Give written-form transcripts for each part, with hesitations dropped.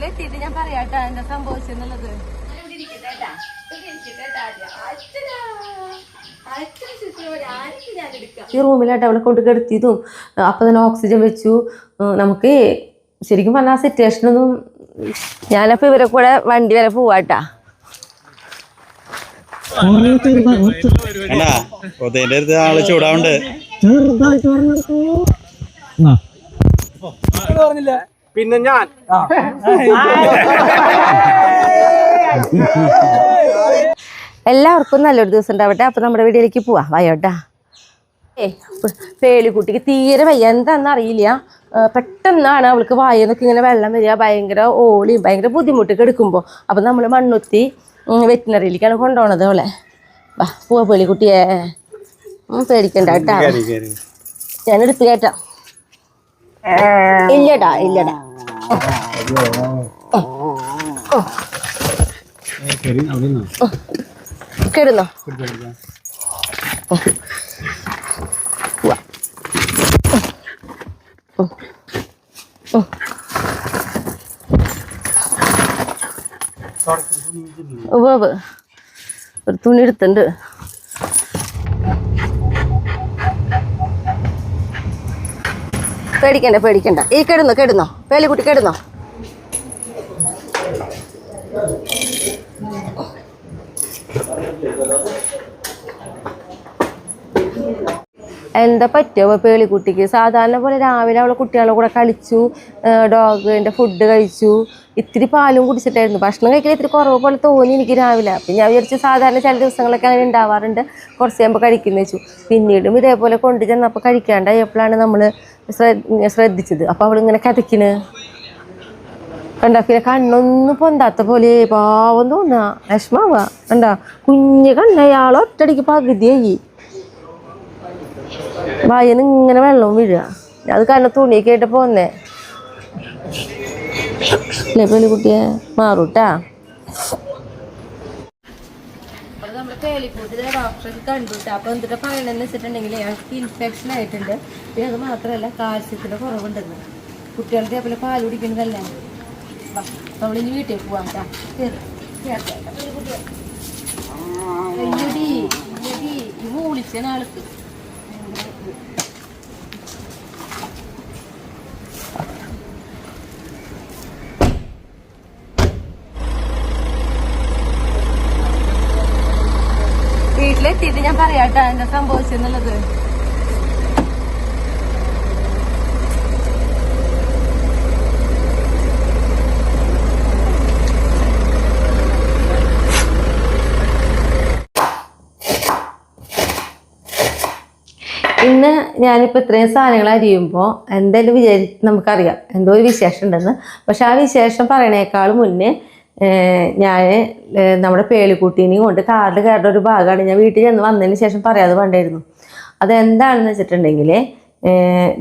വീട്ടിലെത്തിയിട്ട് ഞാൻ പറയാട്ടാ എന്താ സംഭവിച്ചെന്നുള്ളത്. ഈ റൂമിലായിട്ട് അവളെ കൊണ്ട് കിടത്തിയതും അപ്പം തന്നെ ഓക്സിജൻ വെച്ചു. നമുക്ക് ശരിക്കും പറഞ്ഞാൽ ആ സിറ്റുവേഷനൊന്നും. ഞാനപ്പോൾ ഇവരെ കൂടെ വണ്ടി വരെ പോവാട്ടാ. ആള് ചൂടാവുണ്ട്. പിന്നെ ഞാൻ എല്ലാവർക്കും നല്ലൊരു ദിവസം ഉണ്ടാവട്ടെ. അപ്പം നമ്മുടെ വീഡിയോയിലേക്ക് പോവാം. വയോട്ടാ. പേളിക്കുട്ടിക്ക് തീരെ വയ്യ, എന്താണെന്ന് അറിയില്ല. പെട്ടെന്നാണ് അവൾക്ക് വായന്നൊക്കെ ഇങ്ങനെ വെള്ളം വരിക, ഭയങ്കര ഓളിയും ഭയങ്കര ബുദ്ധിമുട്ടൊക്കെ എടുക്കുമ്പോൾ. അപ്പം നമ്മൾ മണ്ണുത്തി വെറ്റിനറിയിലേക്കാണ് കൊണ്ടുപോകണത് അവളെ. വാ പോവാ പേളിക്കുട്ടിയെ, പേടിക്കണ്ട കേട്ടാ. ഞാൻ എടുത്ത് കയറ്റാം. ഇല്ലടാ ഇല്ലടാ. കിടന്നോ. ഒരു തുണി എടുത്തുണ്ട്. പേടിക്കണ്ട പേടിക്കണ്ട. ഈ കിടന്നോ കിടന്നോ പേളിക്കുട്ടി കിടന്നോ. എന്താ പറ്റുമോ പേളിക്കുട്ടിക്ക്? സാധാരണ പോലെ രാവിലെ അവളെ കുട്ടികളുടെ കൂടെ കളിച്ചു, ഡോഗിൻ്റെ ഫുഡ് കഴിച്ചു, ഇത്തിരി പാലും കുടിച്ചിട്ടായിരുന്നു. ഭക്ഷണം കഴിക്കാൻ ഇത്തിരി കുറവ് പോലെ തോന്നി എനിക്ക് രാവിലെ. അപ്പം ഞാൻ വിചാരിച്ചു സാധാരണ ചില ദിവസങ്ങളൊക്കെ അങ്ങനെ ഉണ്ടാവാറുണ്ട്, കുറച്ച് കഴിയുമ്പോൾ കഴിക്കുന്ന വെച്ചു. പിന്നീടും ഇതേപോലെ കൊണ്ടു ചെന്നപ്പോൾ കഴിക്കാണ്ടായപ്പോഴാണ് നമ്മൾ ശ്രദ്ധിച്ചത്. അപ്പോൾ അവളിങ്ങനെ കഥക്കിന് കണ്ടാ. പിന്നെ കണ്ണൊന്നും പൊന്താത്ത പോലെ പാവം തോന്നുക, വിഷമാവുക. കണ്ടാ കുഞ്ഞ് കണ്ണയാൾ ഒറ്റടിക്ക് പകുതിയായി, വായന്ന് ഇങ്ങനെ വെള്ളവും വീഴുക. അത് കാരണം തുണിയൊക്കെ ആയിട്ട് പോന്നേ അല്ലേ പേളിക്കുട്ടിയെ. മാറൂട്ടാ. അപ്പോൾ നമ്മൾ പേളിക്കുട്ടിയെ ഡോക്ടറെ കണ്ടുട്ടാ. അപ്പോൾ എന്തൊക്കെ പറയണമെന്ന് വെച്ചിട്ടുണ്ടെങ്കിൽ ഞങ്ങൾക്ക് ഇൻഫെക്ഷൻ ആയിട്ടുണ്ട്. പിന്നെ അത് മാത്രമല്ല കാൽസ്യത്തിൻ്റെ കുറവുണ്ടെന്ന്. കുട്ടികൾക്ക് അതേപോലെ പാൽ കുടിക്കുന്നതല്ലേ. നമ്മളിനി വീട്ടിൽ പോവാം കേട്ടാ. വിളിച്ച ആൾക്ക് വീട്ടിലെത്തിയിട്ട് ഞാൻ പറയാട്ടാ എന്താ സംഭവിച്ചെന്നുള്ളത്. ഇന്ന് ഞാനിപ്പോൾ ഇത്രയും സാധനങ്ങൾ അരിയുമ്പോൾ എന്തായാലും നമുക്കറിയാം എന്തോ ഒരു വിശേഷം ഉണ്ടെന്ന്. പക്ഷെ ആ വിശേഷം പറയണേക്കാൾ മുന്നേ ഞാൻ നമ്മുടെ പേളിക്കുട്ടീനെയും കൊണ്ട് കാറിൽ കയറുന്ന ഒരു ഭാഗമാണ് ഞാൻ വീട്ടിൽ ചെന്ന് വന്നതിന് ശേഷം പറയാതെ വേണ്ടായിരുന്നു. അതെന്താണെന്ന് വെച്ചിട്ടുണ്ടെങ്കിൽ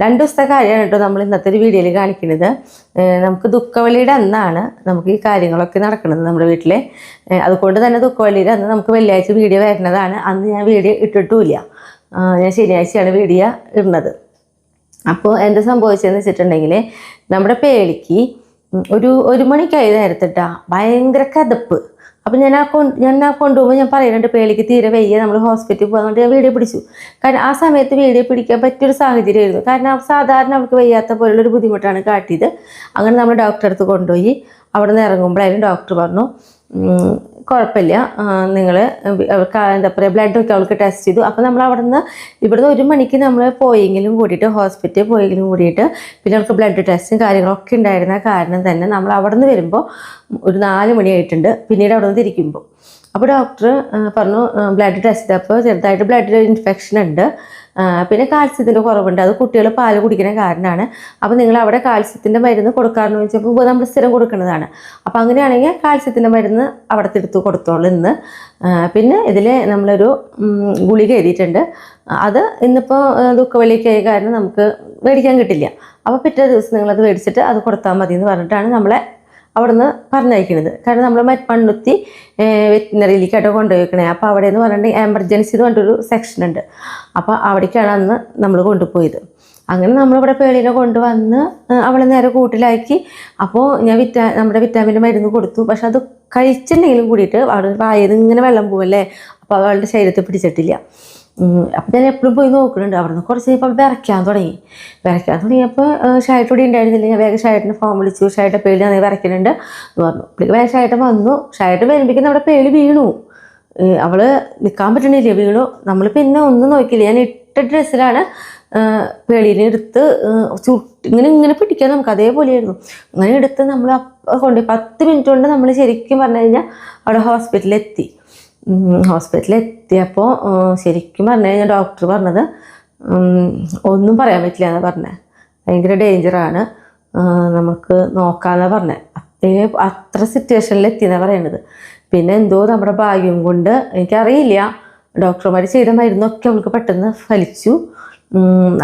2 ദിവസത്തെ കാര്യമാണ് കേട്ടോ നമ്മൾ ഇന്നത്തെ ഒരു വീഡിയോയിൽ കാണിക്കുന്നത്. നമുക്ക് ദുഃഖവെള്ളിയുടെ അന്നാണ് നമുക്ക് ഈ കാര്യങ്ങളൊക്കെ നടക്കുന്നത് നമ്മുടെ വീട്ടിൽ. അതുകൊണ്ട് തന്നെ ദുഃഖവെള്ളിയുടെ അന്ന് നമുക്ക് വെള്ളിയാഴ്ച വീഡിയോ വരുന്നതാണ്. അന്ന് ഞാൻ വീഡിയോ ഇട്ടിട്ടുമില്ല, ഞാൻ ശനിയാഴ്ചയാണ് വീഡിയോ ഇടുന്നത്. അപ്പോൾ എന്താ സംഭവിച്ചതെന്ന് വെച്ചിട്ടുണ്ടെങ്കിൽ നമ്മുടെ പേളിക്ക് ഒരു മണിക്കായി നേരത്തിട്ടാ ഭയങ്കര കഥപ്പ്. അപ്പം ഞാൻ കൊണ്ടുപോകുമ്പോൾ ഞാൻ പറയുന്നുണ്ട് പേളിക്ക് തീരെ വയ്യ, നമ്മൾ ഹോസ്പിറ്റലിൽ പോകാൻ ഞാൻ വീഡിയോ പിടിച്ചു. കാരണം ആ സമയത്ത് വീഡിയോ പിടിക്കാൻ പറ്റിയൊരു സാഹചര്യമായിരുന്നു. കാരണം സാധാരണ അവൾക്ക് വയ്യാത്ത പോലുള്ളൊരു ബുദ്ധിമുട്ടാണ് കാട്ടിയത്. അങ്ങനെ നമ്മൾ ഡോക്ടറെ അടുത്ത് കൊണ്ടുപോയി. അവിടെ നിന്ന് ഇറങ്ങുമ്പോഴായാലും ഡോക്ടർ പറഞ്ഞു കുഴപ്പമില്ല, നിങ്ങൾ എന്താ പറയുക ബ്ലഡൊക്കെ അവൾക്ക് ടെസ്റ്റ് ചെയ്തു. അപ്പോൾ നമ്മൾ ഇവിടുന്ന് 1 മണിക്ക് നമ്മൾ പോയെങ്കിലും കൂടിയിട്ട് ഹോസ്പിറ്റലിൽ പോയെങ്കിലും കൂടിയിട്ട് പിന്നെ അവൾക്ക് ബ്ലഡ് ടെസ്റ്റും കാര്യങ്ങളൊക്കെ ഉണ്ടായിരുന്ന കാരണം തന്നെ നമ്മൾ അവിടെ നിന്ന് വരുമ്പോൾ ഒരു 4 മണിയായിട്ടുണ്ട്. പിന്നീട് അവിടെ നിന്ന് തിരിക്കുമ്പോൾ അപ്പോൾ ഡോക്ടർ പറഞ്ഞു ബ്ലഡ് ടെസ്റ്റ് ചെയ്തപ്പോൾ ചെറുതായിട്ട് ബ്ലഡിൽ ഇൻഫെക്ഷൻ ഉണ്ട്, പിന്നെ കാൽസ്യത്തിൻ്റെ കുറവുണ്ട്, അത് കുട്ടികൾ പാല് കുടിക്കുന്ന കാരണമാണ്. അപ്പോൾ നിങ്ങൾ അവിടെ കാൽസ്യത്തിൻ്റെ മരുന്ന് കൊടുക്കാമെന്ന് ചോദിച്ചപ്പോൾ നമ്മൾ സ്ഥിരം കൊടുക്കുന്നതാണ്. അപ്പോൾ അങ്ങനെയാണെങ്കിൽ കാൽസ്യത്തിൻ്റെ മരുന്ന് അവിടുത്തെ എടുത്ത് കൊടുത്തോളൂ ഇന്ന്. പിന്നെ ഇതിൽ നമ്മളൊരു ഗുളിക എഴുതിയിട്ടുണ്ട്, അത് ഇന്നിപ്പോൾ ദുഃഖവെള്ളിക്കായ കാരണം നമുക്ക് മേടിക്കാൻ കിട്ടില്ല. അപ്പോൾ പിറ്റേ ദിവസം നിങ്ങളത് മേടിച്ചിട്ട് അത് കൊടുത്താൽ മതി എന്ന് പറഞ്ഞിട്ടാണ് നമ്മളെ അവിടെ നിന്ന് പറഞ്ഞയക്കുന്നത്. കാരണം നമ്മൾ മണ്ണുത്തി വെറ്റിനറിയിലേക്കായിട്ട് കൊണ്ടുപോയിക്കണേ. അപ്പോൾ അവിടെ എന്ന് പറഞ്ഞിട്ടുണ്ടെങ്കിൽ എമർജൻസി എന്ന് പറഞ്ഞിട്ടൊരു സെക്ഷൻ ഉണ്ട്. അപ്പോൾ അവിടേക്കാണ് അന്ന് നമ്മൾ കൊണ്ടുപോയത്. അങ്ങനെ നമ്മളിവിടെ പേളീനെ കൊണ്ടുവന്ന് അവളെ നേരെ കൂട്ടിലാക്കി. അപ്പോൾ ഞാൻ നമ്മുടെ വിറ്റാമിൻ്റെ മരുന്ന് കൊടുത്തു. പക്ഷെ അത് കഴിച്ചിട്ടുണ്ടെങ്കിലും കൂടിയിട്ട് അവിടെ വായത് ഇങ്ങനെ വെള്ളം പോവല്ലേ, അപ്പോൾ അവളുടെ ശരീരത്തിൽ പിടിച്ചിട്ടില്ല. അപ്പം ഞാൻ എപ്പോഴും പോയി നോക്കുന്നുണ്ട്. അവിടെ നിന്ന് കുറച്ച് കഴിഞ്ഞപ്പോൾ വിറയ്ക്കാൻ തുടങ്ങിയപ്പോൾ ഷായിട്ടോടെ ഉണ്ടായിരുന്നില്ല. ഞാൻ വേഗം ഷായിട്ടിന് ഫോൺ വിളിച്ചു. ഷായിട്ട പേളി അങ്ങനെ വിറയ്ക്കുന്നുണ്ട് എന്ന് പറഞ്ഞു. പുള്ളിക്ക് വേഗം ഷായിട്ടൻ വന്നു. ഷായിട്ടൻ വരുമ്പോഴേക്കും നമ്മുടെ പേളി വീണു. അവള് നിൽക്കാൻ പറ്റണില്ല, വീണു. നമ്മൾ പിന്നെ ഒന്നും നോക്കിയില്ല. ഞാൻ ഇട്ട ഡ്രസ്സിലാണ് പേളീനെ എടുത്ത് ഇങ്ങനെ പിടിക്കാൻ നമുക്ക് അതേപോലെയായിരുന്നു. അങ്ങനെ എടുത്ത് നമ്മൾ കൊണ്ട് 10 മിനിറ്റ് കൊണ്ട് നമ്മൾ ശരിക്കും പറഞ്ഞു കഴിഞ്ഞാൽ അവിടെ ഹോസ്പിറ്റലിലെത്തിയപ്പോൾ ശരിക്കും പറഞ്ഞു കഴിഞ്ഞാൽ ഡോക്ടർ പറഞ്ഞത് ഒന്നും പറയാൻ പറ്റില്ല എന്നാണ് പറഞ്ഞത്. ഭയങ്കര ഡേഞ്ചറാണ്, നമുക്ക് നോക്കാമെന്നാണ് പറഞ്ഞത്. അത്ര സിറ്റുവേഷനിലെത്തിയെന്നാണ് പറയണത്. പിന്നെ എന്തോ നമ്മുടെ ഭാഗ്യം കൊണ്ട് എനിക്കറിയില്ല, ഡോക്ടർമാർ ചെയ്ത മരുന്നൊക്കെ അവൾക്ക് പെട്ടെന്ന് ഫലിച്ചു.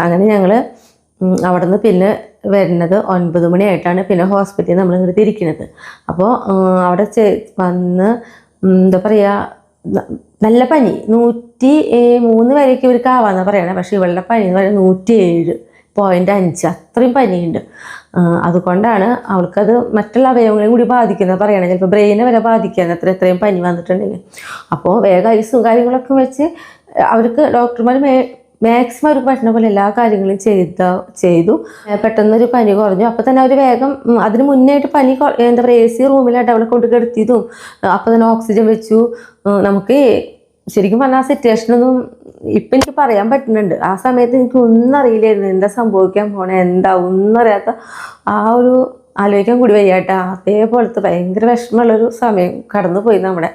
അങ്ങനെ ഞങ്ങൾ അവിടെ നിന്ന് പിന്നെ വരുന്നത് 9 മണിയായിട്ടാണ് പിന്നെ ഹോസ്പിറ്റലിൽ നമ്മൾ ഇങ്ങോട്ട് തിരിക്കുന്നത്. അപ്പോൾ അവിടെ വന്ന് എന്താ പറയുക, നല്ല പനി 103 വരെയൊക്കെ ഇവർക്ക് ആവാമെന്നാണ് പറയണത്. പക്ഷേ ഇവളുടെ പനി എന്ന് പറയുന്നത് 107.5, അത്രയും പനിയുണ്ട്. അതുകൊണ്ടാണ് അവൾക്കത് മറ്റുള്ള അവയവങ്ങളെയും കൂടി ബാധിക്കുന്നത് പറയണത്. ചിലപ്പോൾ ബ്രെയിനെ വരെ ബാധിക്കാൻ എത്രയും പനി വന്നിട്ടുണ്ടെങ്കിൽ. അപ്പോൾ വേഗം ഐസും കാര്യങ്ങളൊക്കെ വെച്ച് അവർക്ക് ഡോക്ടർമാർ മാക്സിമം അവർക്ക് പറ്റുന്ന പോലെ എല്ലാ കാര്യങ്ങളും ചെയ്തു. പെട്ടെന്നൊരു പനി കുറഞ്ഞു. അപ്പോൾ തന്നെ അവർ വേഗം അതിന് മുന്നേയായിട്ട് പനി എന്താ പറയുക AC റൂമിലായിട്ട് അവളെ കൊണ്ട് കിടത്തിയതും അപ്പോൾ തന്നെ ഓക്സിജൻ വെച്ചു. നമുക്ക് ശരിക്കും പറഞ്ഞാൽ ആ സിറ്റുവേഷനൊന്നും ഇപ്പം എനിക്ക് പറയാൻ പറ്റുന്നുണ്ട്. ആ സമയത്ത് എനിക്ക് ഒന്നും അറിയില്ലായിരുന്നു എന്താ സംഭവിക്കാൻ പോണേ, എന്താ ഒന്നും അറിയാത്ത ആ ഒരു ആലോചിക്കാൻ കൂടി വയ്യാട്ടാ. അതേപോലത്തെ ഭയങ്കര വിഷമമുള്ളൊരു സമയം കടന്നു പോയി നമ്മുടെ.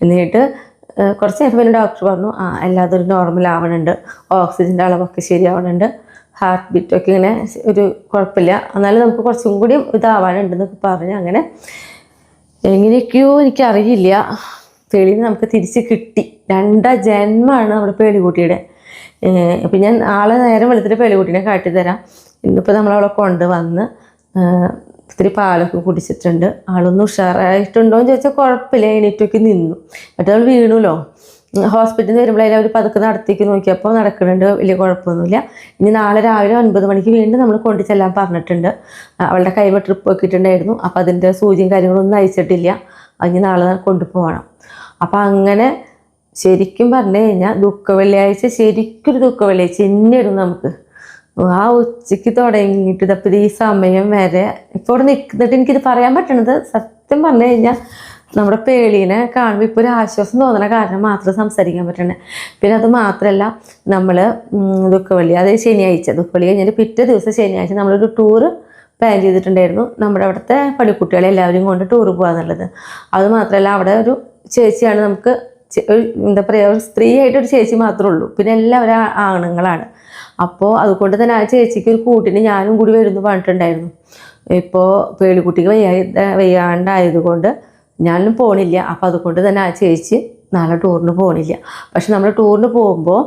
എന്നിട്ട് കുറച്ച് നേരം പിന്നെ ഡോക്ടർ പറഞ്ഞു എല്ലാതൊരു നോർമൽ ആവണുണ്ട്, ഓക്സിജൻ്റെ അളവൊക്കെ ശരിയാവണുണ്ട്, ഹാർട്ട് ബീറ്റൊക്കെ ഇങ്ങനെ ഒരു കുഴപ്പമില്ല, എന്നാലും നമുക്ക് കുറച്ചും കൂടി ഇതാവാനുണ്ടെന്നൊക്കെ പറഞ്ഞ് അങ്ങനെ എങ്ങനെയൊക്കെയോ എനിക്കറിയില്ല പേളീനെ നമുക്ക് തിരിച്ച് കിട്ടി. 2 ജന്മമാണ് നമ്മുടെ പേളിക്കുട്ടിയുടെ. അപ്പം ഞാൻ ആളെ നേരം വെളുത്തിട്ട് പേളിക്കുട്ടീനെ കാട്ടിത്തരാം. ഇന്നിപ്പോൾ നമ്മളവളെ കൊണ്ടുവന്ന് ഇത്തിരി പാലൊക്കെ കുടിച്ചിട്ടുണ്ട്. ആളൊന്ന് ഉഷാറായിട്ടുണ്ടോ എന്ന് ചോദിച്ചാൽ കുഴപ്പമില്ല, എണീറ്റൊക്കെ നിന്നു. മറ്റേ അവൾ വീണുല്ലോ. ഹോസ്പിറ്റലിൽ നിന്ന് വരുമ്പോഴേ അവർ പതുക്കെ നടത്തിക്ക് നോക്കിയപ്പോൾ നടക്കുന്നുണ്ട്, വലിയ കുഴപ്പമൊന്നുമില്ല. ഇനി നാളെ രാവിലെ 9 മണിക്ക് വീണ്ടും നമ്മൾ കൊണ്ടു ചെല്ലാൻ പറഞ്ഞിട്ടുണ്ട്. അവളുടെ കൈമ ട്രിപ്പ് വെക്കിയിട്ടുണ്ടായിരുന്നു. അപ്പോൾ അതിൻ്റെ സൂചിയും കാര്യങ്ങളൊന്നും അയച്ചിട്ടില്ല. അതിന് നാളെ കൊണ്ടുപോകണം. അപ്പം അങ്ങനെ ശരിക്കും പറഞ്ഞു കഴിഞ്ഞാൽ വെള്ളിയാഴ്ച ശരിക്കൊരു വെള്ളിയാഴ്ച തന്നെയായിരുന്നു നമുക്ക്. ആ ഉച്ചയ്ക്ക് തുടങ്ങിയിട്ട് ഇതപ്പോൾ ഈ സമയം വരെ ഇപ്പോൾ ഇവിടെ നിൽക്കുന്നിട്ട് എനിക്കിത് പറയാൻ പറ്റണത് സത്യം പറഞ്ഞു കഴിഞ്ഞാൽ നമ്മുടെ പേളീനെ കാണുമ്പോൾ ഇപ്പോൾ ഒരു ആശ്വാസം തോന്നണ കാരണം മാത്രം സംസാരിക്കാൻ പറ്റണേ. പിന്നെ അത് മാത്രമല്ല, നമ്മൾ ദുഃഖവെള്ളി അതായത് ശനിയാഴ്ച ദുഃഖവെള്ളി കഴിഞ്ഞാൽ പിറ്റേ ദിവസം ശനിയാഴ്ച നമ്മളൊരു ടൂറ് പ്ലാൻ ചെയ്തിട്ടുണ്ടായിരുന്നു. നമ്മുടെ അവിടുത്തെ പള്ളിക്കുട്ടികളെ എല്ലാവരും കൊണ്ട് ടൂറ് പോകാന്നുള്ളത്. അത് മാത്രമല്ല, അവിടെ ഒരു ചേച്ചിയാണ് നമുക്ക് എന്താ പറയുക, ഒരു സ്ത്രീ ആയിട്ടൊരു ചേച്ചി മാത്രമേ ഉള്ളൂ. പിന്നെ എല്ലാവരും ആണുങ്ങളാണ്. അപ്പോൾ അതുകൊണ്ട് തന്നെ ആ ചേച്ചിക്ക് ഒരു കൂട്ടിന് ഞാനും കൂടി വരുന്നു പറഞ്ഞിട്ടുണ്ടായിരുന്നു. ഇപ്പോൾ പേളിക്കുട്ടിക്ക് വയ്യാണ്ടായതുകൊണ്ട് ഞാനും പോണില്ല. അപ്പോൾ അതുകൊണ്ട് തന്നെ ആ ചേച്ചി നാളെ ടൂറിന് പോണില്ല. പക്ഷെ നമ്മൾ ടൂറിന് പോകുമ്പോൾ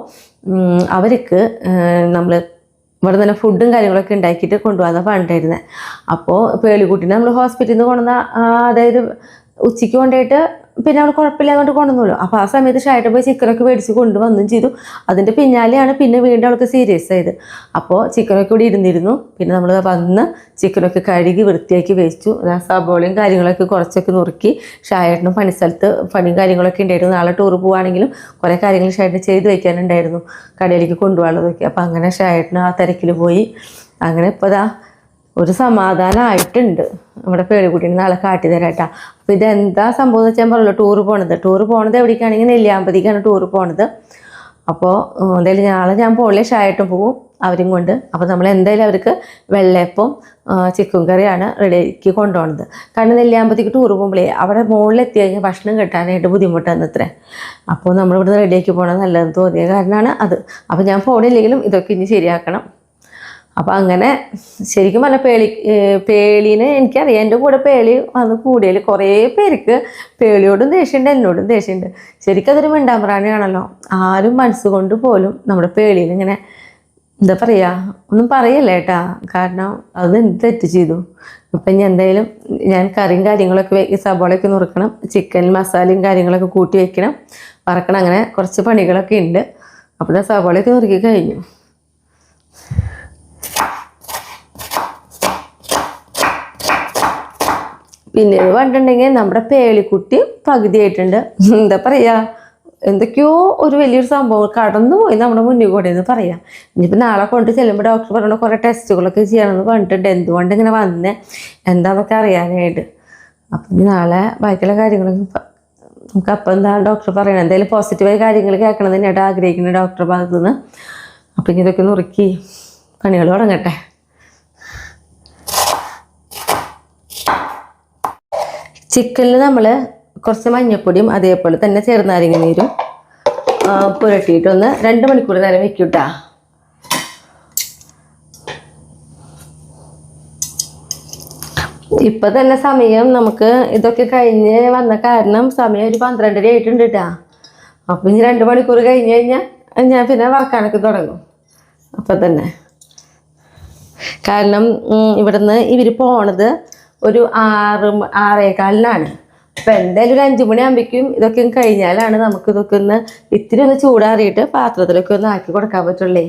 അവർക്ക് നമ്മൾ ഇവിടെ തന്നെ ഫുഡും കാര്യങ്ങളൊക്കെ ഉണ്ടാക്കിയിട്ട് കൊണ്ടുപോകാൻ പറഞ്ഞിട്ടായിരുന്നത്. അപ്പോൾ പേളിക്കുട്ടീനെ നമ്മൾ ഹോസ്പിറ്റലിൽ നിന്ന് കൊണ്ടുവന്ന അതായത് ഉച്ചയ്ക്ക് കൊണ്ടുപോയിട്ട് പിന്നെ അവൾ കുഴപ്പമില്ലാതെ കൊണ്ടുവന്നല്ലോ. അപ്പോൾ ആ സമയത്ത് ഷായിട്ട് പോയി ചിക്കനൊക്കെ മേടിച്ച് കൊണ്ടുവന്നും ചെയ്തു. അതിൻ്റെ പിന്നാലെയാണ് പിന്നെ വീണ്ടും അവൾക്ക് സീരിയസ് ആയത്. അപ്പോൾ ചിക്കനൊക്കെ ഇവിടെ ഇരുന്നിരുന്നു. പിന്നെ നമ്മൾ വന്ന് ചിക്കനൊക്കെ കഴുകി വൃത്തിയാക്കി വെച്ചു. സബോളയും കാര്യങ്ങളൊക്കെ കുറച്ചൊക്കെ നുറുക്കി ഷായേട്ടനും പണിയും കാര്യങ്ങളൊക്കെ ഉണ്ടായിരുന്നു. നാളെ ടൂർ പോവുകയാണെങ്കിലും കുറേ കാര്യങ്ങൾ ഷായേട്ടന് ചെയ്ത് വയ്ക്കാനുണ്ടായിരുന്നു, കടയിലേക്ക് കൊണ്ടുപോകാനുള്ളതൊക്കെ. അപ്പോൾ അങ്ങനെ ഷായേട്ടന് ആ തിരക്കിൽ പോയി. അങ്ങനെ ഇപ്പോൾ ഇതാ ഒരു സമാധാനമായിട്ടുണ്ട്. നമ്മുടെ പേളിക്കുട്ടീനെ നാളെ കാട്ടിത്തരാട്ടാ. അപ്പോൾ ഇതെന്താ സംഭവം എന്ന് വെച്ചാൽ പറഞ്ഞല്ലോ, ടൂറ് പോണത് എവിടേക്കാണെങ്കിൽ നെല്ലിയാമ്പതിക്കാണ് ടൂറ് പോണത്. അപ്പോൾ എന്തായാലും നാളെ ഞാൻ പോണില്ലേ, ഷായിട്ടും പോവും അവരും കൊണ്ട്. അപ്പോൾ നമ്മൾ എന്തായാലും അവർക്ക് വെള്ളയപ്പം ചിക്കൻ കറിയാണ് റെഡിയാക്കി കൊണ്ടുപോകുന്നത്. കാരണം നെല്ലിയാമ്പതിക്ക് ടൂറ് പോകുമ്പോഴേ അവിടെ മുകളിലെത്തി കഴിഞ്ഞാൽ ഭക്ഷണം കിട്ടാനായിട്ട് ബുദ്ധിമുട്ടാണ് അത്രേ. അപ്പോൾ നമ്മളിവിടുന്ന് റെഡിയാക്കി പോകണത് നല്ലതെന്ന് തോന്നിയ കാരണമാണ് അത്. അപ്പോൾ ഞാൻ പോണില്ലെങ്കിലും ഇതൊക്കെ ഇനി ശരിയാക്കണം. അപ്പം അങ്ങനെ ശരിക്കും പറഞ്ഞാൽ പേളീനെ എനിക്കറിയാം. എൻ്റെ കൂടെ പേളി വന്ന് കൂടിയതിൽ കുറേ പേർക്ക് പേളിയോടും ദേഷ്യമുണ്ട്, എന്നോടും ദേഷ്യമുണ്ട്. ശരിക്കും അതൊരു മിണ്ടാമ്പ്രാണിയാണല്ലോ. ആരും മനസ്സുകൊണ്ട് പോലും നമ്മുടെ പേളീനെ ഇങ്ങനെ എന്താ പറയുക, ഒന്നും പറയല്ലേ ഏട്ടാ. കാരണം അത് എന്ത് തെറ്റ് ചെയ്തു. അപ്പം ഇനി എന്തായാലും ഞാൻ കറിയും കാര്യങ്ങളൊക്കെ സബോളയൊക്കെ നുറുക്കണം, ചിക്കൻ മസാലയും കാര്യങ്ങളൊക്കെ കൂട്ടി വെക്കണം, വറക്കണം. അങ്ങനെ കുറച്ച് പണികളൊക്കെ ഉണ്ട്. അപ്പോൾ സബോളയൊക്കെ നുറുക്കി കഴിഞ്ഞു. പിന്നെ പറഞ്ഞിട്ടുണ്ടെങ്കിൽ നമ്മുടെ പേളിക്കുട്ടി പകുതി ആയിട്ടുണ്ട്. എന്താ പറയാ, എന്തൊക്കെയോ ഒരു വലിയൊരു സംഭവം കടന്നു പോയി നമ്മുടെ മുന്നിൽ കൂടെ എന്ന് പറയാം. ഇനിയിപ്പോൾ നാളെ കൊണ്ട് ചെല്ലുമ്പോൾ ഡോക്ടർ പറഞ്ഞ കുറേ ടെസ്റ്റുകളൊക്കെ ചെയ്യണമെന്ന് പറഞ്ഞിട്ടുണ്ട്. എന്തുകൊണ്ട് ഇങ്ങനെ വന്നേ എന്താണെന്നൊക്കെ അറിയാനായിട്ട്. അപ്പം ഇനി നാളെ ബാക്കിയുള്ള കാര്യങ്ങളൊക്കെ നമുക്ക് അപ്പം എന്താ ഡോക്ടർ പറയണത്, എന്തെങ്കിലും പോസിറ്റീവായ കാര്യങ്ങൾ കേൾക്കണം തന്നെയായിട്ട് ആഗ്രഹിക്കുന്ന ഡോക്ടറുടെ ഭാഗത്തു നിന്ന്. അപ്പം ഇനി ഇതൊക്കെ നുറുക്കി പണികൾ തുടങ്ങട്ടെ. ചിക്കനിൽ നമ്മൾ കുറച്ച് മഞ്ഞൾപ്പൊടിയും അതേപോലെ തന്നെ ചെറുനാരങ്ങ നീരും പുരട്ടിയിട്ടൊന്ന് 2 മണിക്കൂർ നേരം വെക്കൂട്ടാ. ഇപ്പം തന്നെ സമയം നമുക്ക് ഇതൊക്കെ കഴിഞ്ഞ് വന്ന കാരണം സമയം ഒരു 12:30 ആയിട്ടുണ്ട് കേട്ടാ. അപ്പം ഇനി 2 മണിക്കൂർ കഴിഞ്ഞ് കഴിഞ്ഞാൽ ഞാൻ പിന്നെ വറക്കാനൊക്കെ തുടങ്ങും അപ്പം തന്നെ. കാരണം ഇവിടുന്ന് ഇവർ പോണത് ഒരു 6-6:15 അപ്പം എന്തായാലും ഒരു 5 മണിയാകുമ്പോഴേക്കും ഇതൊക്കെ കഴിഞ്ഞാലാണ് നമുക്ക് ഇതൊക്കെ ഒന്ന് ഇത്തിരി ഒന്ന് ചൂടാറിയിട്ട് പാത്രത്തിലൊക്കെ ഒന്ന് ആക്കി കൊടുക്കാൻ പറ്റുള്ളേ.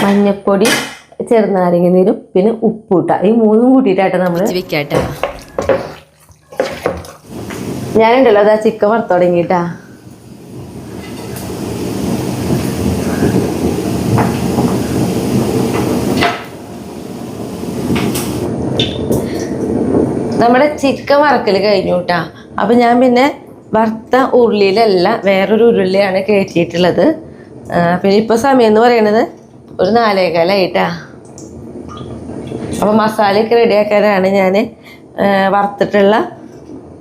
മഞ്ഞപ്പൊടി, ചെറുനാരങ്ങ നീരും പിന്നെ ഉപ്പൂട്ട, ഈ 3 കൂട്ടിയിട്ടാട്ടെ നമ്മൾ വെക്കാട്ടെ. ഞാനുണ്ടല്ലോ അതാ ചിക്കൻ വറുത്ത് തുടങ്ങിയിട്ടാ. നമ്മുടെ ചിക്കൻ വറക്കൽ കഴിഞ്ഞു കേട്ടാ. അപ്പം ഞാൻ പിന്നെ വറുത്ത ഉരുളിയിലല്ല വേറൊരു ഉരുളിയാണ് കയറ്റിയിട്ടുള്ളത്. പിന്നെ ഇപ്പോൾ സമയം എന്ന് പറയുന്നത് ഒരു 4:15 അപ്പോൾ മസാലയൊക്കെ റെഡിയാക്കാനാണ് ഞാൻ വറുത്തിട്ടുള്ള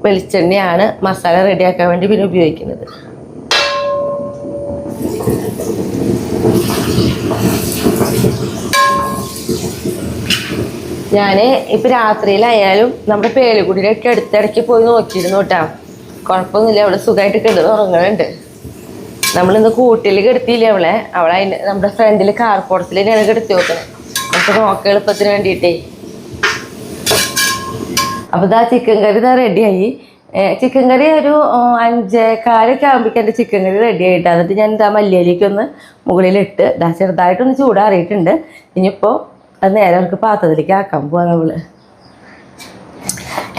വെളിച്ചെണ്ണയാണ് മസാല റെഡിയാക്കാൻ വേണ്ടി പിന്നെ ഉപയോഗിക്കുന്നത്. ഞാൻ ഇപ്പം രാത്രിയിലായാലും നമ്മുടെ പേളിക്കുടിയിലൊക്കെ അടുത്തിടയ്ക്ക് പോയി നോക്കിയിരുന്നു കേട്ടാ. കുഴപ്പമൊന്നുമില്ല, അവള് സുഖമായിട്ട് കിടന്ന് ഉറങ്ങുന്നുണ്ട്. നമ്മളിന്ന് കൂട്ടിൽ കിടത്തിയില്ലേ അവളെ നമ്മുടെ ഫ്രണ്ടിൽ കാർപോർട്സിൽ തന്നെയാണ് കിടത്തി നോക്കണേ, നമുക്ക് നോക്ക എളുപ്പത്തിന് വേണ്ടിയിട്ടേ. അപ്പോൾ ഇതാ ചിക്കൻ കറി ഇതാ റെഡിയായി. ചിക്കൻ കറി ഒരു 5:15 ആകുമ്പോഴേക്കും എൻ്റെ ചിക്കൻ കറി റെഡി ആയിട്ടാണ്. എന്നിട്ട് ഞാൻ ഇതാ മല്ലിയിലേക്കൊന്ന് മുകളിലിട്ട് ഇതാ ചെറുതായിട്ടൊന്ന് ചൂടാറിയിട്ടുണ്ട്. ഇനിയിപ്പോൾ അത് നേരെ നമുക്ക് പാത്രത്തിലേക്ക് ആക്കാൻ പോവാം നമ്മൾ.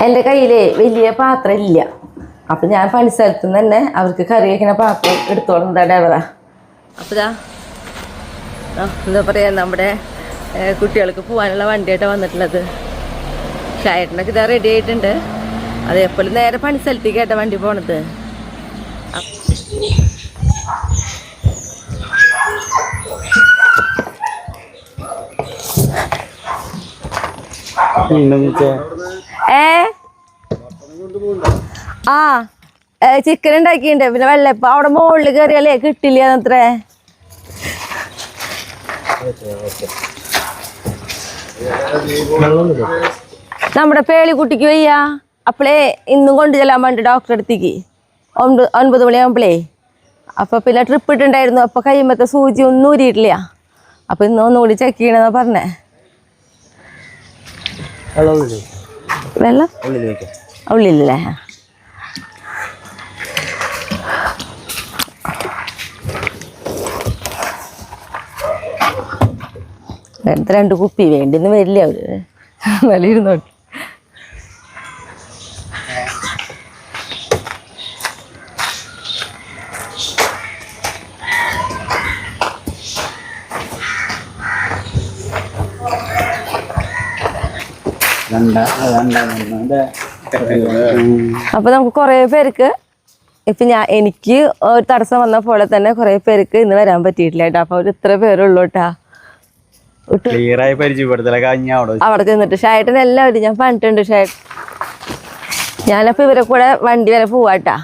എൻ്റെ കയ്യിലേ വലിയ പാത്രം ഇല്ല. അപ്പം ഞാൻ പണിസ്ഥലത്തു നിന്ന് തന്നെ അവർക്ക് കറി വയ്ക്കുന്ന പാത്രം എടുത്തോളം ഡ്രൈവറാ. അപ്പോൾ ഇതാ എന്താ പറയുക, നമ്മുടെ കുട്ടികൾക്ക് പോകാനുള്ള വണ്ടിയായിട്ടാണ് വന്നിട്ടുള്ളത്. ഷായട്ടിനൊക്കെ ഇതാ റെഡി ആയിട്ടുണ്ട്. അതേപോലെ നേരെ പണിസ്ഥലത്തേക്കായിട്ടാണ് വണ്ടി പോണത്. ചിക്കൻ ഉണ്ടാക്കിയിട്ടുണ്ട്. പിന്നെ വെള്ളപ്പം അവിടെ മുകളിൽ കയറിയാലേ കിട്ടില്ല അത്രേ. നമ്മുടെ പേളിക്കുട്ടിക്ക് വയ്യ. അപ്പോളേ ഇന്നും കൊണ്ടു ചെല്ലാൻ വേണ്ടി ഡോക്ടറെ അടുത്തേക്ക് 9 മണിയാകുമ്പോഴേ. അപ്പോൾ പിന്നെ ട്രിപ്പ് ഇട്ടുണ്ടായിരുന്നു. അപ്പോൾ കഴിയുമ്പോഴത്തെ സൂചി ഒന്നും ഊരിയിട്ടില്ല. അപ്പോൾ ഇന്ന് ഒന്നുകൂടി ചെക്ക് ചെയ്യണമെന്നാ പറഞ്ഞേ. വെള്ളം ഉള്ളിലല്ലേ? നേരത്തെ 2 കുപ്പി വേണ്ടിന്ന് വരില്ല അവര്. നല്ല ഇരുന്നോട്ട്. അപ്പൊ നമുക്ക് കുറെ പേർക്ക് ഇപ്പൊ എനിക്ക് ഒരു തടസ്സം വന്ന പോലെ തന്നെ കുറെ പേർക്ക് ഇന്ന് വരാൻ പറ്റിയിട്ടില്ല കേട്ടോ. അപ്പൊ അവർ ഇത്ര പേരുള്ളൂ കേട്ടാ. അവിടെ ചെന്നിട്ട് ഷായട്ടൻ എല്ലാവരും ഞാൻ പറഞ്ഞിട്ടുണ്ട്. ഷായട്ടൻ ഞാനപ്പോ ഇവരെ കൂടെ വണ്ടി വരെ പോവാട്ടാ.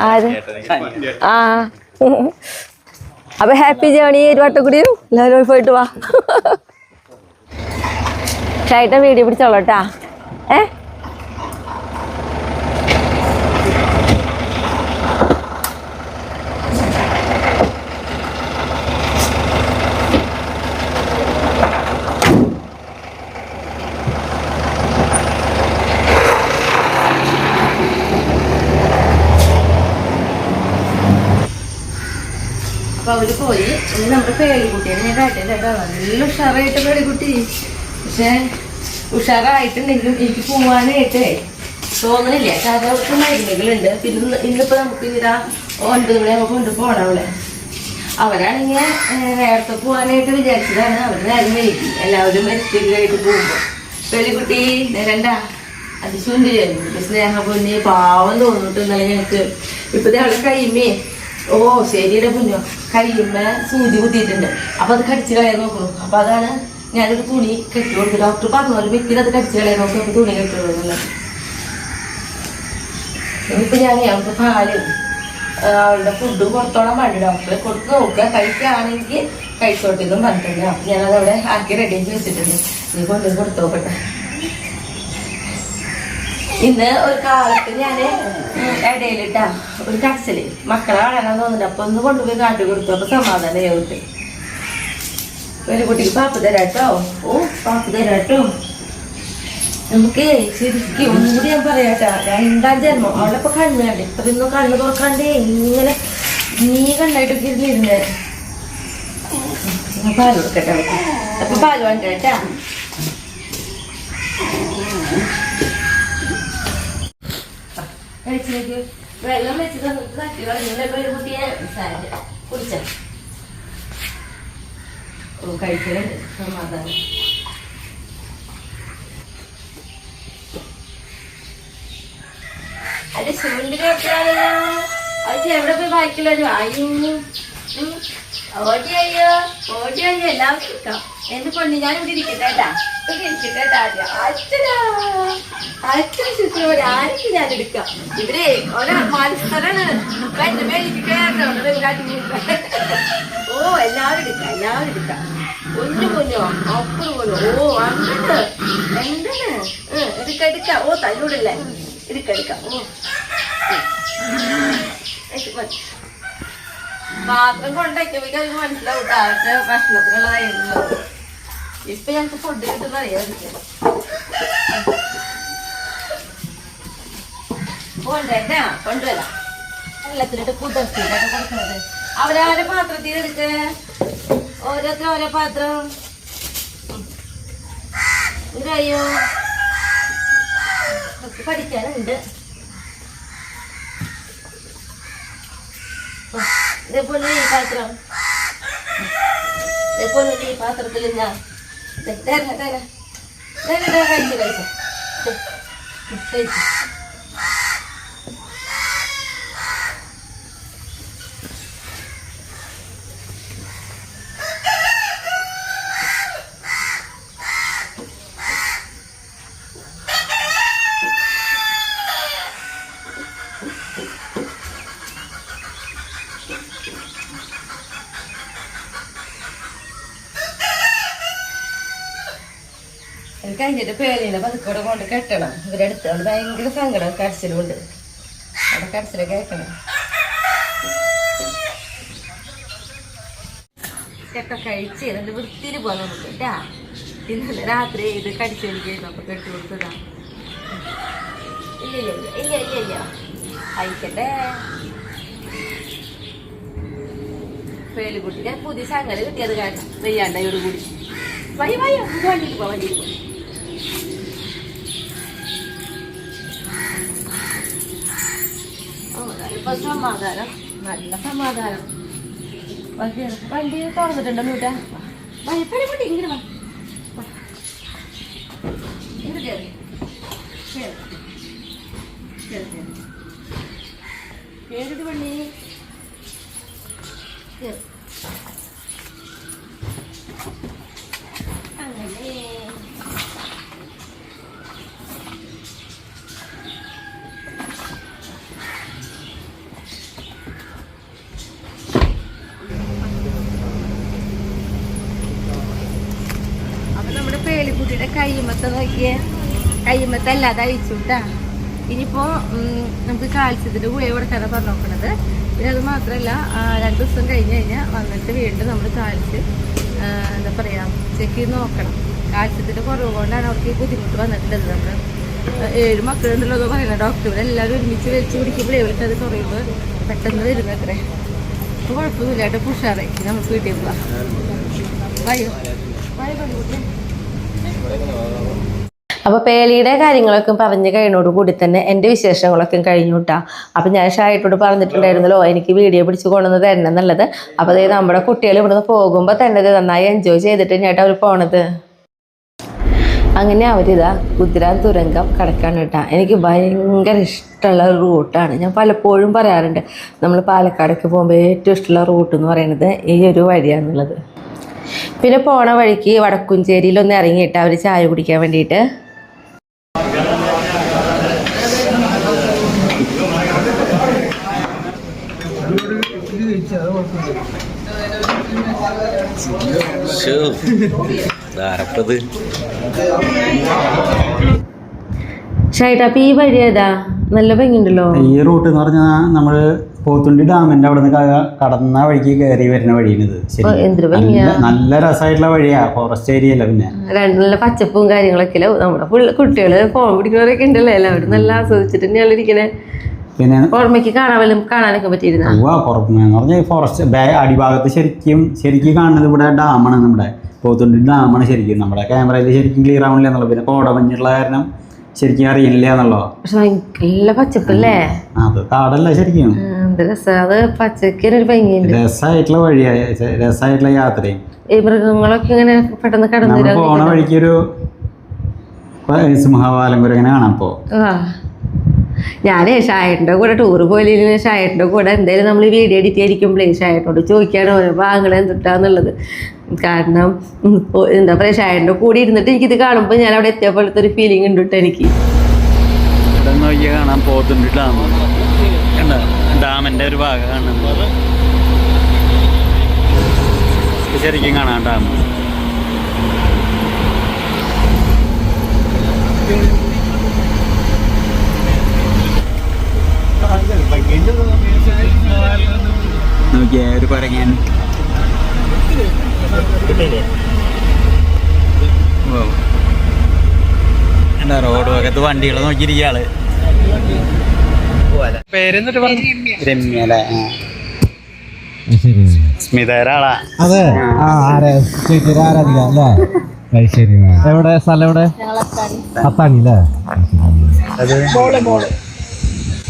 ആര് ആ അപ്പൊ ഹാപ്പി ജേണി. ഒരു വട്ടം കൂടിയും എല്ലാവരും പോയിട്ട് വാ. ഷായട്ടൻ വീഡിയോ പിടിച്ചോളൂട്ടാ. അപ്പോൾ അവർ പോയി. ഇനി നമ്മുടെ പേളിക്കുട്ടിയെ ഞാൻ കാട്ടില്ല കേട്ടോ. നല്ല ഉഷാറായിട്ട് പേളിക്കുട്ടി. പക്ഷേ ഉഷാറായിട്ടുണ്ടെങ്കിലും എനിക്ക് പോവാനായിട്ട് തോന്നണില്ല. കാരണം അവർക്ക് മരുന്നുകളുണ്ട്. പിന്നെ ഇന്നിപ്പോൾ നമുക്ക് ഇതാ 9 മണിയാകുമ്പോൾ കൊണ്ടുപോകണം അവളെ. അവരാണെങ്കിൽ നേരത്തെ പോകാനായിട്ട് വിചാരിച്ചതാണ്. അവർ നേരം വൈകി. എല്ലാവരും മരിച്ചിട്ടായിട്ട് പോകുമ്പോൾ പേളിക്കുട്ടി നേരണ്ട അതിശുണ്ടിയായിരുന്നു. സ്നേഹ പൊന്നി പാവം തോന്നിട്ടുണ്ടല്ലോ ഞങ്ങൾക്ക്. ഇപ്പത്തെ അവളെ കൈമേ ശരിയുടെ കുഞ്ഞോ കൈമ്മ സൂചി കുത്തിയിട്ടുണ്ട്. അപ്പൊ അത് കടിച്ചു കളയാൻ നോക്കുന്നു. അപ്പൊ അതാണ് ഞാനൊരു തുണി കെട്ടി കൊടുത്തു. ഡോക്ടർ പറഞ്ഞ പോലെ വ്യക്തി അത് കടിച്ചു കളയാൻ നോക്കും. അപ്പൊ തുണി കെട്ടി കൊടുക്കുന്നുള്ളത്. ഇനിയിപ്പോ ഞാൻ അവൾക്ക് പാല് അവളുടെ ഫുഡ് കൊടുത്തോളാൻ വേണ്ടി ഡോക്ടറെ കൊടുത്ത് നോക്കുക. കഴിക്കുകയാണെങ്കിൽ കഴിച്ചോട്ടെന്നും പറഞ്ഞിട്ടുണ്ട്. അപ്പൊ ഞാനത് അവിടെ ആക്കി റെഡിയാക്കി വെച്ചിട്ടുണ്ട്. നീ കൊണ്ടുപോയി കൊടുത്തു നോക്കട്ടെ. ഇന്ന് ഒരു കാലത്ത് ഞാൻ ഇടയിലിട്ടാ ഒരു കടച്ചില് മക്കളെ വളരാൻ തോന്നുന്നുണ്ട്. അപ്പൊ ഒന്ന് കൊണ്ടുപോയി കാട്ടി കൊടുത്തു. അപ്പൊ സമാധാനം ആയിട്ട് ഒരു കുട്ടിക്ക് പാപ്പ് തരാട്ടോ. പാപ്പ് തരാട്ടോ. നമുക്ക് ശരിക്കും ഒന്നുകൂടി ഞാൻ പറയാട്ടാ, 2ാം ജന്മം. അവളെ ഇപ്പൊ കണ്ണ് കണ്ടേ, ഇത്രയൊന്നും കണ്ണ് തുറക്കാണ്ടേ ഇങ്ങനെ നീ കണ്ടായിട്ടൊക്കെ ഇരുന്നിരുന്നേ. പാല് കൊടുക്കട്ടെ. അപ്പൊ പാല് വേണ്ടേട്ടാ. കഴിച്ചിലേക്ക് വെള്ളം വെച്ച് തന്നിട്ട് തട്ടി കളഞ്ഞ ഒരു കുട്ടിയെ കുടിച്ച കഴിക്കലുണ്ട്. സമാധാനം. അല്ലെ ചൂണ്ടിൽ വെച്ചാലോ അത് എവിടെ പോയി വായിക്കലോ. ഓടിയോ എല്ലാവരും എടുക്കാം. എന്റെ പൊണ്ണി ഞാൻ ഇവിടെ ഇരിക്കട്ടെ കേട്ടാ. ഇരിക്കട്ടെ അച്ഛൻ ശുശ്രൂഷ ആർക്ക് ഞാൻ എടുക്കാം. ഇവരെ ഒരാ മത്സരാണ്. എന്റെ മേലേക്ക് കയറോ. എല്ലാവരും എടുക്കാം. കുഞ്ഞോ അപ്പുറം പോലോ. അങ്ങനെ എടുക്കാം. തന്നോടല്ലേ എടുക്കാം. പാത്രം കൊണ്ടേക്കുമ്പോ അത് മനസ്സിലാവും താഴത്തെ ഭക്ഷണത്തിനുള്ളതായിരുന്നു. ഇപ്പൊ ഞങ്ങക്ക് ഫുഡ് കിട്ടുന്ന അറിയാതിരിക്കും. കൊണ്ടുവരാം. എല്ലാത്തിലിട്ട് കുതിർത്തിട്ടൊക്കെ കൊടുക്കുന്നത്. അവരാരെ പാത്രത്തിൽ എടുക്ക. ഓരോരുത്തരും ഓരോ പാത്രം. ഇതയ്യോ പഠിക്കാനുണ്ട്. ഇതേപോലെ ഈ പാത്രം ഈ പാത്രത്തിൽ ഞാൻ കഴിച്ചു. കഴിഞ്ഞിട്ട് പേലിനെ പതുക്കോടെ കൊണ്ട് കെട്ടണം. ഇവരെടുത്തോണ്ട് ഭയങ്കര സങ്കടം. കരച്ചിലുണ്ട്. അവിടെ കരച്ചില് കേൾക്കണം. ചക്ക കഴിച്ച് എന്നിട്ട് വൃത്തിയിൽ പോകാൻ നമുക്ക് കേട്ടാ. ഇന്നലെ രാത്രി ഇത് കടിച്ചു വലിക്കുന്നു. അപ്പൊ കെട്ടി കൊടുത്തതാ. ഇല്ല അയക്കട്ടെ. പേലുകുട്ടി ഞാൻ പുതിയ ചങ്ങല കിട്ടിയത് കാരണം വെയ്യാണ്ടയോട് കൂടി വണ്ടിയിൽ പോ. ഇപ്പൊ സമാധാനം, നല്ല സമാധാനം. വണ്ടി തുറന്നിട്ടുണ്ടോ നൂറ്റാ. പണിക്കുട്ടി ഇങ്ങനെ കേറിട്ട് പണി അങ്ങനെ. പേളിക്കുട്ടിയുടെ കയ്യുമത്തെ നോക്കിയേ. കയ്യുമത്തെ അല്ലാതെ അഴിച്ചു കേട്ടാ. ഇനിയിപ്പോ നമുക്ക് കാൽസ്യത്തിന്റെ ഗുളിക കൊടുക്കാനാണ് പറഞ്ഞു നോക്കണത്. പിന്നെ അത് മാത്രമല്ല 2 ദിവസം കഴിഞ്ഞ് കഴിഞ്ഞാൽ വന്നിട്ട് വീണ്ടും നമ്മൾ കാൽസ്യം എന്താ പറയാ ചെക്ക് ചെയ്ത് നോക്കണം. കാൽസ്യത്തിന്റെ കുറവ് കൊണ്ടാണ് അവർക്ക് ഈ ബുദ്ധിമുട്ട് വന്നിട്ടുള്ളത്. നമ്മൾ 7 മക്കളുണ്ടല്ലോ പറയുന്നത് ഡോക്ടർ. എല്ലാവരും ഒരുമിച്ച് വലിച്ചു കുടിക്കുമ്പോഴേ ഇവർക്ക് അത് കുറയുമ്പോൾ പെട്ടെന്ന് വരുന്നത്രേ. കുഴപ്പമില്ല കേട്ടോ, ഉഷാറായി. നമുക്ക് വീട്ടിൽ പോവാം. അപ്പോൾ പേളിയുടെ കാര്യങ്ങളൊക്കെ പറഞ്ഞ് കഴിഞ്ഞോട് കൂടി തന്നെ എൻ്റെ വിശേഷങ്ങളൊക്കെ കഴിഞ്ഞു കിട്ടാ. അപ്പം ഞാൻ ഷായിട്ടോട് പറഞ്ഞിട്ടുണ്ടായിരുന്നല്ലോ എനിക്ക് വീഡിയോ പിടിച്ച് കൊണ്ടുവന്ന് തരണം എന്നുള്ളത്. അപ്പോൾ അതായത് നമ്മുടെ കുട്ടികൾ ഇവിടുന്ന് പോകുമ്പോൾ തന്നെ ഇത് നന്നായി എൻജോയ് ചെയ്തിട്ട് തന്നെയായിട്ട് അവർ പോണത്. അങ്ങനെ അവരിതാ കുതിരാൻ തുരങ്കം കടക്കാണ് കേട്ടോ. എനിക്ക് ഭയങ്കര ഇഷ്ടമുള്ള ഒരു റൂട്ടാണ്. ഞാൻ പലപ്പോഴും പറയാറുണ്ട്, നമ്മൾ പാലക്കാടൊക്കെ പോകുമ്പോൾ ഏറ്റവും ഇഷ്ടമുള്ള റൂട്ട് എന്ന് പറയുന്നത് ഈ ഒരു വഴിയാണെന്നുള്ളത്. പിന്നെ പോണ വഴിക്ക് വടക്കുംചേരിയിലൊന്ന് ഇറങ്ങിയിട്ട് അവർ ചായ കുടിക്കാൻ വേണ്ടിയിട്ട്. ഷൈട്ടാ, അപ്പൊ ഈ വഴി ഏതാ? നല്ല ഭംഗിയുണ്ടല്ലോ. ഈ റൂട്ട് എന്ന് പറഞ്ഞാൽ നമ്മള് പോത്തുണ്ടി ഡാമിന്റെ അവിടെ നിന്ന് കടന്ന വഴിക്ക് കയറി വരുന്ന വഴിയാണിത്. നല്ല രസമായിട്ടുള്ള വഴിയാ, ഫോറസ്റ്റ് ഏരിയ അല്ല. പിന്നെ നല്ല പച്ചപ്പും കാര്യങ്ങളൊക്കെ നമ്മുടെ കുട്ടികള് ഫോൺ പിടിക്കുന്നവരൊക്കെ ഉണ്ടല്ലോ, എല്ലാവരും നല്ല ആസ്വദിച്ചിട്ട് തന്നെയാണ് ഇരിക്കണേ. പിന്നെ പുറമേക്ക് കാണാനൊക്കെ പറ്റിയിരുന്ന പുറമെ പറഞ്ഞാൽ ഫോറസ്റ്റ് അടിഭാഗത്ത് ശരിക്കും കാണുന്നത് ഇവിടെ ഡാമാണ്, നമ്മുടെ പോത്തുണ്ടി ഡാമാണ്. ശരിക്കും നമ്മുടെ ക്യാമറയിൽ ശരിക്കും ക്ലിയർ ആവണില്ല എന്നുള്ളത്. പിന്നെ കോടമഞ്ഞുള്ള കാരണം ശരിക്കും അറിയില്ല എന്നുള്ളോ. പക്ഷെ നല്ല പച്ചപ്പല്ലേ, അത് കാടല്ല ശരിക്കും. അത് പച്ചക്കൊരു ഭംഗിയുണ്ട്. രസമായിട്ടുള്ള വഴിയാ, രസമായിട്ടുള്ള യാത്രയും. ഈ മൃഗങ്ങളൊക്കെ ഇങ്ങനെ പെട്ടെന്ന് കടന്നു പോണ വഴിക്കൊരു സിംഹവാലം കൂടെ ഇങ്ങനെ കാണാം. അപ്പോ ഞാനേ ഷായേട്ടൻ്റെ കൂടെ ടൂറ് പോയില്ലെങ്കിൽ ഷായേട്ടൻ്റെ കൂടെ എന്തായാലും നമ്മൾ വീഡിയോ എഡിറ്റ് ചെയ്തിരിക്കുമ്പോഴേ ഷായേട്ടനോട് ചോദിക്കാണ് ഓരോ ഭാഗങ്ങൾ എന്തിട്ടാന്നുള്ളത്. കാരണം എന്താ പറയുക, ഷായേട്ടൻ്റെ കൂടെ ഇരുന്നിട്ട് എനിക്കിത് കാണുമ്പോൾ ഞാൻ അവിടെ എത്തിയപ്പോഴത്തെ ഒരു ഫീലിംഗ് ഉണ്ട് കേട്ടോ എനിക്ക്. കാണാൻ പോത്തുണ്ടി ഡാമിന്റെ ഒരു ഭാഗം കാണുന്നത് ശരിക്കും കാണാൻ ഡാം. നോക്കിയ ഒരു കുരങ്ങൻ. എന്താ റോഡ് ഭാഗത്ത് വണ്ടികളെ നോക്കിയിരിക്കയാള്. രമ്യ അല്ലേ? സ്മിതയുടെ ആളാ. അതെ, ആരാധിക അല്ലേ? എവിടെ സ്ഥലം? എവിടെ? അത്താണി അല്ലേ?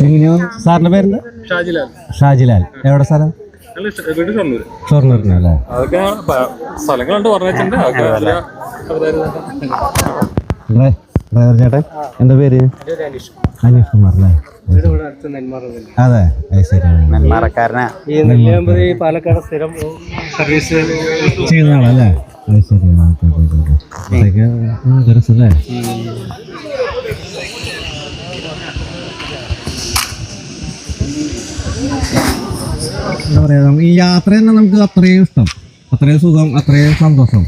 എങ്ങനെയാ സാറിന്റെ പേര്? ഷാജിലാൽ. എവിടെ സ്ഥലം? ഷൊർണൂരിനല്ലേ? ഡ്രൈവർ ചേട്ടൻ എന്താ പേര്? അനീഷ് കുമാർ അല്ലേ? അതെ, ശരി. നെന്മാറക്കാരനാ. പാലക്കാട് സ്ഥിരം സർവീസ് ചെയ്യുന്ന ആളല്ലേ? അത് ശരി. രസല്ലേ? എന്താ പറയാ, ഈ യാത്ര തന്നെ നമുക്ക് അത്രയും ഇഷ്ടം, അത്രയും സുഖം, അത്രയും സന്തോഷം.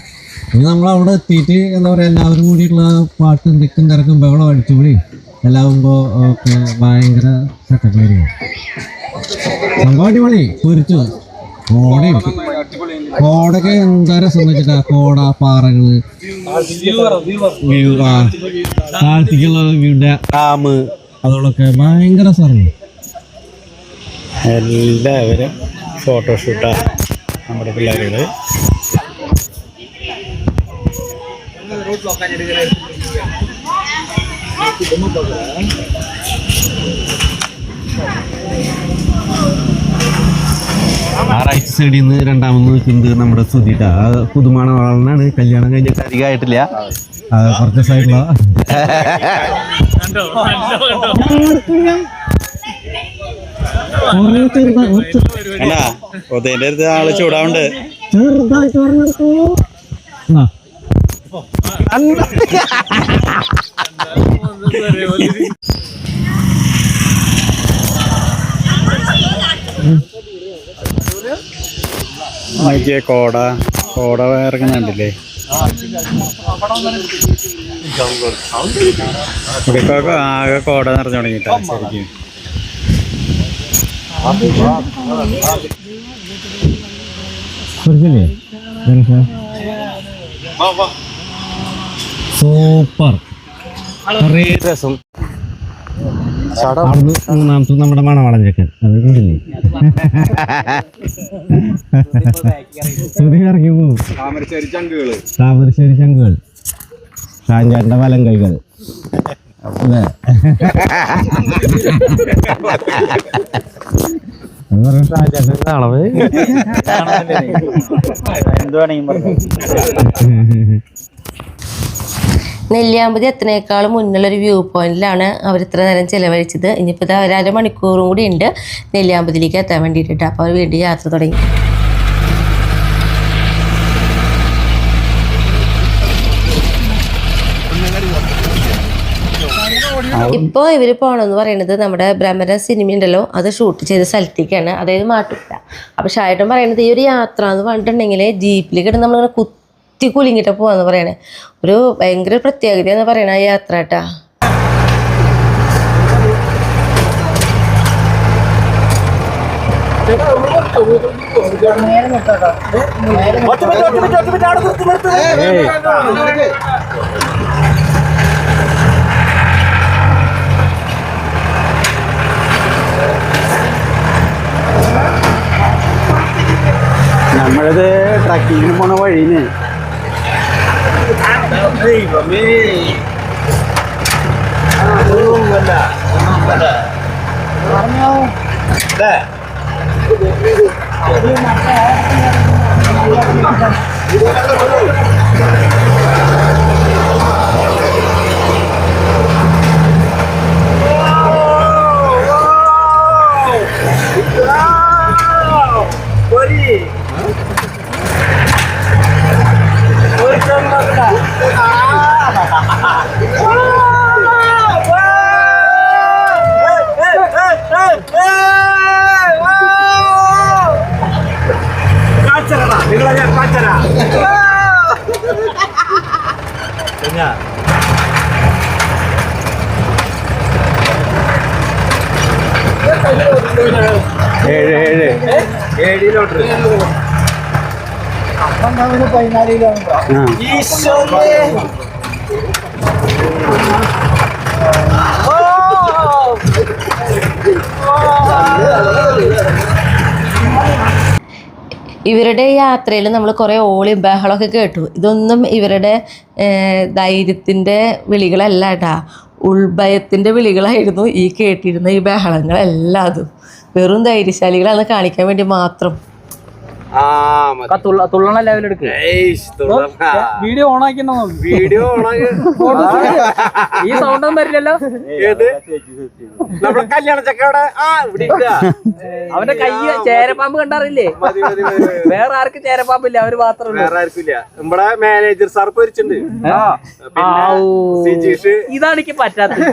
ഇനി നമ്മൾ അവിടെ എത്തിയിട്ട് എന്താ പറയാ, എല്ലാവരും കൂടിയിട്ടുള്ള പാട്ടും തിക്കും തിരക്കും ബഹളം അടിച്ചുകൂടി എല്ലാവുമ്പോ ഒക്കെ ഭയങ്കര സെറ്റപ്പായിരിക്കും. സംഭവം അടിപൊളി. പൊരിച്ചു കോടൊക്കെ എന്താ രസം വെച്ചിട്ടാ, കോട, പാറകള്, താഴ്ത്തിക്കുള്ള ഡാം, അതുകളൊക്കെ ഭയങ്കര രസമാണ്. എല്ലാവരും ഫോട്ടോഷൂട്ടാ നമ്മുടെ പിള്ളേരുകള്. ആ റൈറ്റ് സൈഡിൽ നിന്ന് രണ്ടാമത് നിൽക്കുന്നത് നമ്മുടെ സുധിട്ട. പുതുമണ വളർന്നാണ്, കല്യാണം കഴിഞ്ഞിട്ട് അധികമായിട്ടില്ല, കുറച്ച് ദിവസമായിട്ടുള്ള. ഉദയന്റെ അടുത്ത് ആള് ചൂടാവുണ്ട്. നോക്കിയേ കോട ഇറങ്ങുന്നുണ്ടല്ലേ. ആകെ കോട നിറഞ്ഞു തുടങ്ങിട്ടാ ശരിക്കും. സൂപ്പർ രസം. അവിടുന്ന് മൂന്നാമത്തെ നമ്മുടെ മണവാളൻ ചെക്കൻ അത് കണ്ടില്ലേ ഇറങ്ങി പോവും. താമരശ്ശേരി ചങ്കുകൾ ഷാൻചാന്റെ വലം കൈകൾ അല്ലേ അത് പറയാം ഷാൻചാന്റെ അളവ് നെല്ലിയാമ്പതി എത്തുന്നേക്കാളും മുന്നുള്ളൊരു വ്യൂ പോയിന്റിലാണ് അവർ ഇത്ര നേരം ചിലവഴിച്ചത്. ഇനിയിപ്പോൾ ഇത് ഒരു അരമണിക്കൂറും കൂടി ഉണ്ട് നെല്ലിയാമ്പതിയിലേക്ക് എത്താൻ വേണ്ടിയിട്ട്. അപ്പോൾ അവർ വീണ്ടും യാത്ര തുടങ്ങി. ഇപ്പോൾ ഇവർ പോകണമെന്ന് പറയുന്നത് നമ്മുടെ ബ്രഹ്മര സിനിമ ഉണ്ടല്ലോ അത് ഷൂട്ട് ചെയ്ത സ്ഥലത്തേക്കാണ്, അതായത് മാട്ടുപ്പുഴ. അപ്പോൾ ഷായിട്ടും പറയുന്നത് ഈ ഒരു യാത്ര എന്ന് പറഞ്ഞിട്ടുണ്ടെങ്കിൽ ജീപ്പിൽ കിടന്ന് നമ്മളിങ്ങനെ കുത്തി കുലുങ്ങിയിട്ട് പോകാന്ന് പറയണേ. ഒരു ഭയങ്കര പ്രത്യേകത എന്ന് പറയണ ആ യാത്ര കേട്ടാ. നമ്മളിത് ട്രക്കിങ്ങിന് പോണ വഴിന് ഇവരുടെ യാത്രയിൽ നമ്മൾ കുറേ ഓളി ബഹളമൊക്കെ കേട്ടു. ഇതൊന്നും ഇവരുടെ ധൈര്യത്തിൻ്റെ വിളികളല്ല കേട്ടാ, ഉൾഭയത്തിൻ്റെ വിളികളായിരുന്നു ഈ കേട്ടിരുന്ന ഈ ബഹളങ്ങളെല്ലാം. അതും വെറും ധൈര്യശാലികളാണ് കാണിക്കാൻ വേണ്ടി മാത്രം. തുള്ളണ ലെവലെടുക്കുക. വീഡിയോ ഓണാക്കി വീഡിയോ ഈ സൗണ്ട് ഒന്നും വരില്ലല്ലോ. നമ്മുടെ കല്യാണ ചക്കയുടെ അവന്റെ കൈ ചേരപ്പാമ്പ് കണ്ടാറില്ലേ? വേറെ ആർക്കും ചേരപ്പാമ്പില്ല, അവര് മാത്രം. വേറെ ആർക്കില്ല. നമ്മുടെ മാനേജർ സാർ പൊരിച്ചിട്ടുണ്ട്. ഇതാണ് എനിക്ക് പറ്റാത്തത്.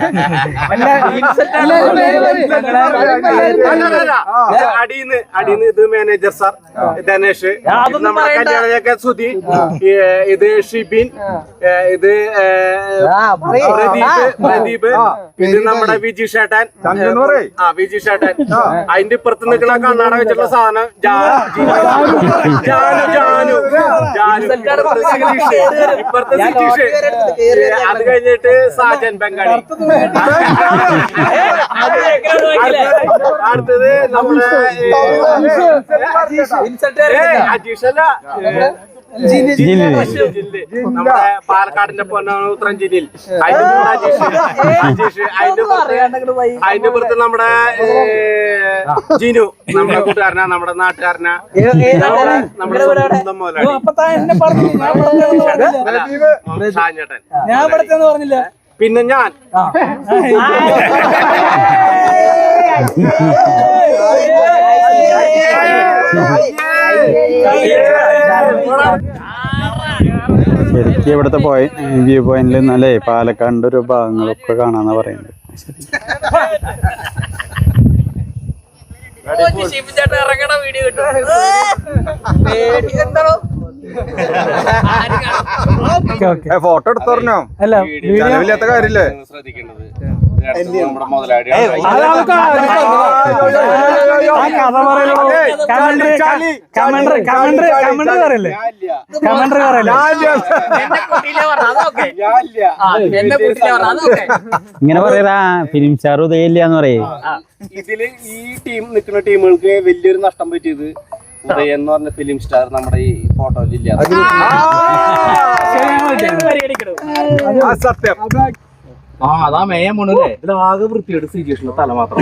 അടിന്ന് ഇത് മാനേജർ സാർ ധനേഷ്, നമ്മുടെ കല്യാണ സുധി, ഇത് ഷിബിൻ, ഇത് പ്രദീപ്, ഇത് നമ്മുടെ വിജി ഷേട്ടൻ. വിജി ഷേട്ടൻ. അതിന്റെ ഇപ്പുറത്ത് നിൽക്കുന്ന കണ്ണാട വെച്ചിട്ടുള്ള സാധനം ഇപ്പുറത്തെ സിജീഷ്. അത് കഴിഞ്ഞിട്ട് സാജൻ ബംഗാളി. അടുത്തത് നമ്മുടെ അജീഷല്ല, നമ്മുടെ പാലക്കാടിന്റെ പൊന്നൂത്രം ജില്ലയിൽ. അതിന്റെ പുറത്ത് നമ്മുടെ ജിനു, നമ്മുടെ കൂട്ടുകാരനാ, നമ്മുടെ നാട്ടുകാരനാ, നമ്മുടെ സ്വന്തം മുതലാളി ഷാൻചേട്ടൻ. ഞാൻ പറഞ്ഞില്ല. പിന്നെ ഞാൻ ശരിക്കും ഇവിടുത്തെ വ്യൂ പോയിന്റിൽ നല്ലേ പാലക്കാടിന്റെ ഒരു ഭാഗങ്ങളൊക്കെ കാണാന്നാ പറയുന്നത്. ഫോട്ടോ എടുത്തോർണോ? അല്ല, കാര്യമില്ലാത്ത കാര്യല്ലേ. ശ്രദ്ധിക്കേണ്ടത് നമ്മുടെ മുതലാളി ഇങ്ങനെ പറയാ ഫിലിം സ്റ്റാർ ഉദയില്ലാന്ന് പറയേ. ഇതില് ഈ ടീം നിൽക്കുന്ന ടീമുകൾക്ക് വലിയൊരു നഷ്ടം പറ്റിയത് ഉദയൻ എന്ന് പറഞ്ഞ ഫിലിം സ്റ്റാർ നമ്മുടെ ഈ ഫോട്ടോയിൽ ഇല്ല. സത്യം. അതാ മേയം പോണല്ലേ. ഇതിലാകെ വൃത്തിയായിട്ട് സീരിയസിന്റെ തല മാത്രം.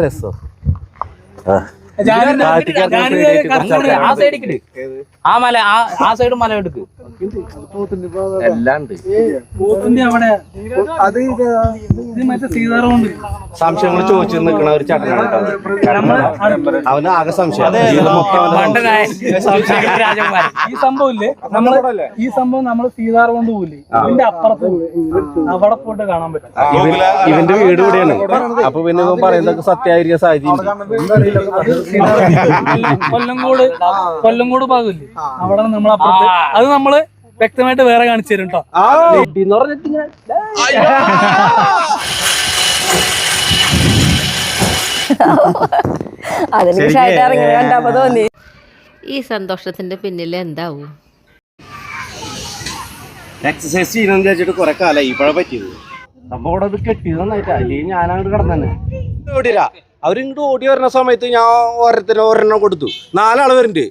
രസം. ആ മല ആ സൈഡ് മല എടുക്ക് എല്ലാം സംശയങ്ങൾ ചോദിച്ചു നിൽക്കണ ഒരു ചട്ടനാണ്. അവന് ആകെ സംശയം. ഈ സംഭവം ഇല്ലേ ഈ സംഭവം നമ്മള് സീതാർ കൊണ്ട് പോയില്ലേ ഇതിന്റെ അപ്പുറത്ത് അവിടെ പോയിട്ട് കാണാൻ പറ്റും. ഇവന്റെ വീട് ഇവിടെയാണ്. അപ്പൊ പിന്നെ ഇവൻ പറയുന്നതൊക്കെ സത്യമായിരിക്കാൻ സാധ്യതയുണ്ട്. കൊല്ലംകോട് ഭാഗമില്ലേ അവിടെ നമ്മൾ അപ്പുറത്ത് അത് നമ്മള് വ്യക്തമായിട്ട് വേറെ കാണിച്ചു തരും കേട്ടോ. അതിന് വിഷയമായിട്ട് ഇറങ്ങി കണ്ടപ്പോ തോന്നി. ഈ സന്തോഷത്തിന്റെ പിന്നിൽ എന്താവും? എക്സസൈസ് ചെയ്യണമെന്ന് വിചാരിച്ചിട്ട് കുറെ കാലമായി ഇപ്പഴാ പറ്റിയത്. നമ്മ ഇവിടെ അത് കെട്ടിയത് നന്നായിട്ടാ. അല്ലെങ്കിൽ ഞാനങ്ങോട്ട് കിടന്നെ ഓടിരാ. അവരിങ്ങോട്ട് ഓടി വരുന്ന സമയത്ത് ഞാൻ ഓരോരുത്തരും ഒരെണ്ണം കൊടുത്തു. 4 ആള് വരുന്നുണ്ട്.